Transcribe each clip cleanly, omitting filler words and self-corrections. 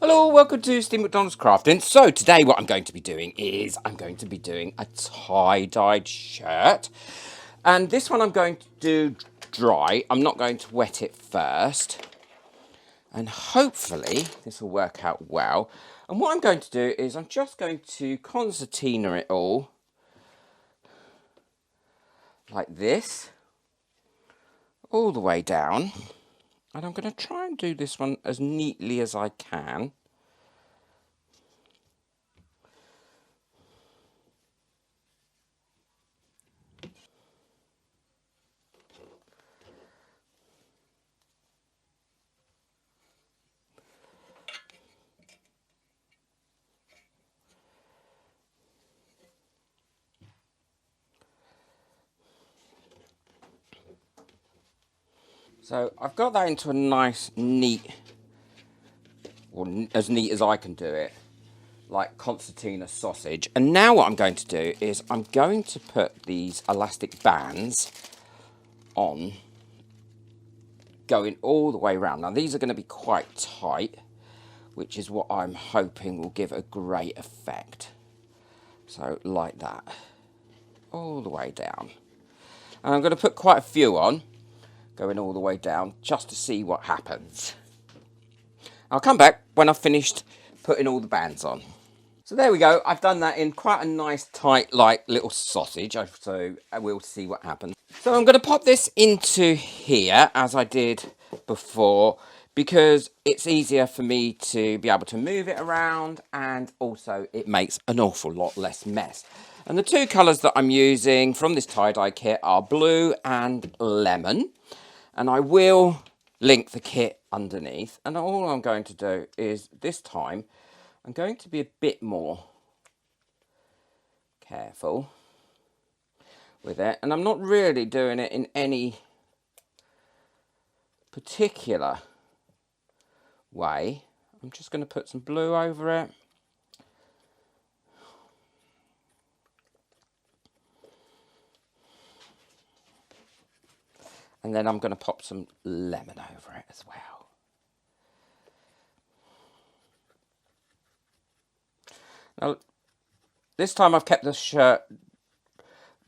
Hello, welcome to Steve McDonald's Crafting. So today what I'm going to be doing is I'm going to be doing a tie-dyed shirt. And this one I'm going to do dry. I'm not going to wet it first. And hopefully this will work out well. And what I'm going to do is I'm just going to concertina it all like this, all the way down. And I'm going to try and do this one as neatly as I can. So I've got that into a nice, neat, or as neat as I can do it, like concertina sausage. And now what I'm going to do is I'm going to put these elastic bands on, going all the way around. Now these are going to be quite tight, which is what I'm hoping will give a great effect. So like that, all the way down. And I'm going to put quite a few on, going all the way down, just to see what happens. I'll come back when I've finished putting all the bands on. So there we go. I've done that in quite a nice, tight, like little sausage. So we'll see what happens. So I'm going to pop this into here, as I did before, because it's easier for me to be able to move it around, and also it makes an awful lot less mess. And the two colours that I'm using from this tie-dye kit are blue and lemon. And I will link the kit underneath. And all I'm going to do is, this time, I'm going to be a bit more careful with it. And I'm not really doing it in any particular way. I'm just going to put some blue over it. And then I'm going to pop some lemon over it as well. Now, this time I've kept the shirt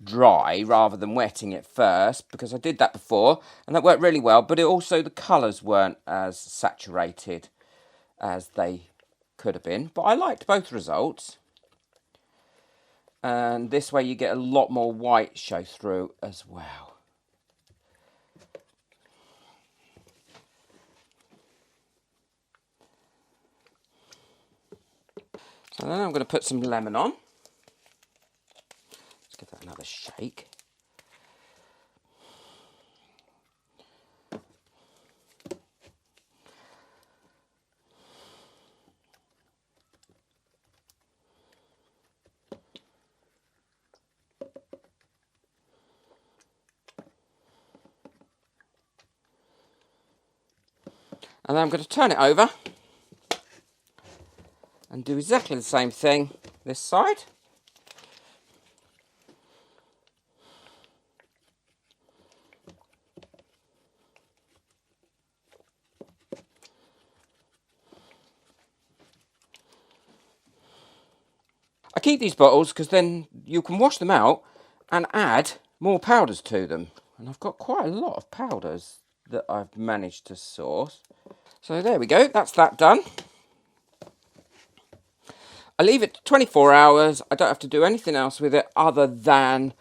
dry rather than wetting it first, because I did that before and that worked really well, but it also, the colours weren't as saturated as they could have been. But I liked both results. And this way you get a lot more white show through as well. So then I'm going to put some lemon on. Let's give that another shake. And then I'm going to turn it over and do exactly the same thing this side. I keep these bottles because then you can wash them out and add more powders to them. And I've got quite a lot of powders that I've managed to source. So there we go, that's that done. I leave it 24 hours. I don't have to do anything else with it other than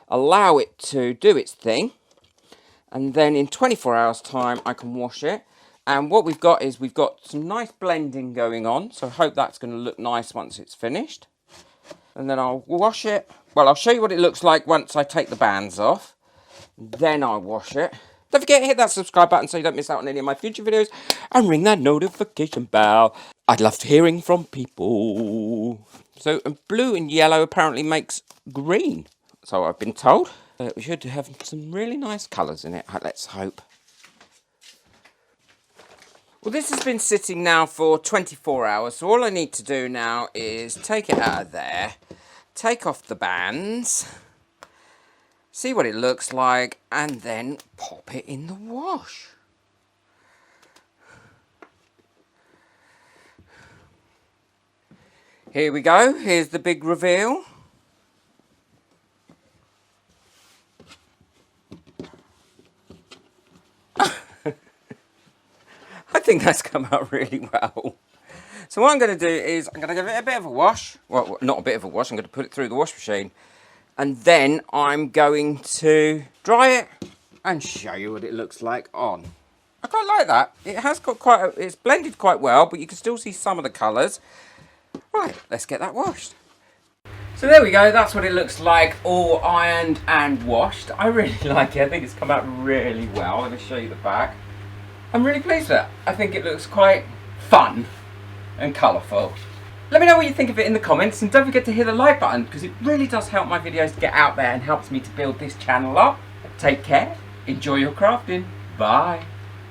allow it to do its thing. And then in 24 hours time, I can wash it. And what we've got is we've got some nice blending going on. So I hope that's going to look nice once it's finished. And then I'll wash it. Well, I'll show you what it looks like once I take the bands off. Then I'll wash it. Don't forget to hit that subscribe button so you don't miss out on any of my future videos. And ring that notification bell. I'd love hearing from people. So blue and yellow apparently makes green. So I've been told. We should have some really nice colours in it. Let's hope. Well, this has been sitting now for 24 hours. So all I need to do now is take it out of there. Take off the bands. See what it looks like. And then pop it in the wash. Here we go, here's the big reveal. I think that's come out really well. So what I'm going to do is I'm going to give it a bit of a wash. Well, not a bit of a wash, I'm going to put it through the wash machine. And then I'm going to dry it and show you what it looks like on. I quite like that. It has got it's blended quite well, but you can still see some of the colours. Right, let's get that washed. So there we go, that's what it looks like, all ironed and washed. I really like it, I think it's come out really well. Let me show you the back. I'm really pleased with it. I think it looks quite fun and colourful. Let me know what you think of it in the comments, and don't forget to hit the like button because it really does help my videos to get out there and helps me to build this channel up. Take care, enjoy your crafting, bye.